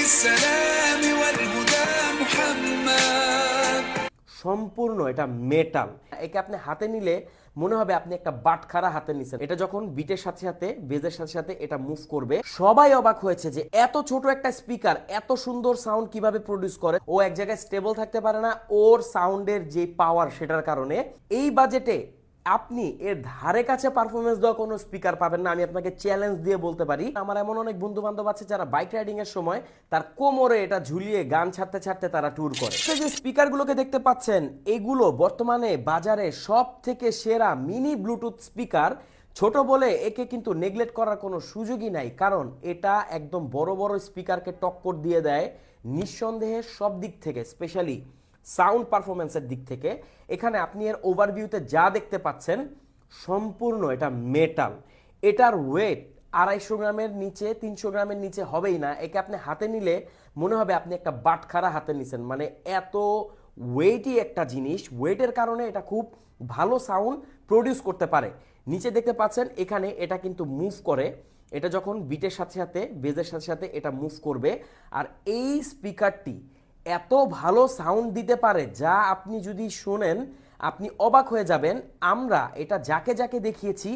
بالسلام والهدى محمد। সম্পূর্ণ এটা মেটাল। একে আপনি হাতে নিলে মনে হবে আপনি একটা বাটখারা হাতে নিছেন। এটা যখন বিটের সাথে সাথে বেজের সাথে সাথে এটা মুভ করবে, সবাই অবাক হয়েছে যে এত ছোট একটা স্পিকার এত সুন্দর সাউন্ড কিভাবে প্রডিউস করে। ও এক জায়গায় স্টেবল থাকতে পারে না, ওর সাউন্ডের যে পাওয়ার সেটার কারণে। এই বাজেটে আপনি এর ধারে কাছে পারফরমেন্স দেওয়া কোনো স্পিকার পাবেন না, আমি আপনাকে চ্যালেঞ্জ দিয়ে বলতে পারি। আমার এমন অনেক বন্ধু বান্ধব আছে যারা বাইক রাইডিং এর সময় তার কোমরে এটা ঝুলিয়ে গান ছাড়তে ছাড়তে তারা ট্যুর করে। এই যে স্পিকারগুলোকে দেখতে পাচ্ছেন, এগুলো বর্তমানে বাজারে সব থেকে সেরা মিনি ব্লুটুথ স্পিকার। ছোট বলে একে কিন্তু নেগলেক্ট করার কোনো সুযোগই নাই, কারণ এটা একদম বড় বড় স্পিকারকে টক্কর দিয়ে দেয় নিঃসন্দেহে সব দিক থেকে, স্পেশালি সাউন্ড পারফরমেন্সের দিক থেকে। এখানে আপনি এর ওভারভিউতে যা দেখতে পাচ্ছেন সম্পূর্ণ এটা মেটাল। এটার ওয়েট 250 গ্রামের নিচে 300 গ্রামের নিচে হবেই না। একে আপনি হাতে নিলে মনে হবে আপনি একটা বাটখারা হাতে নিছেন, মানে এত ওয়েটই একটা জিনিস। ওয়েটের কারণে এটা খুব ভালো সাউন্ড প্রডিউস করতে পারে। নিচে দেখতে পাচ্ছেন এখানে এটা কিন্তু মুভ করে, এটা যখন বিটের সাথে সাথে বেজের সাথে সাথে এটা মুভ করবে। আর এই স্পিকারটি এত ভালো সাউন্ড দিতে পারে যা আপনি যদি শোনেন আপনি অবাক হয়ে যাবেন। আমরা এটা যাকে যাকে দেখিয়েছি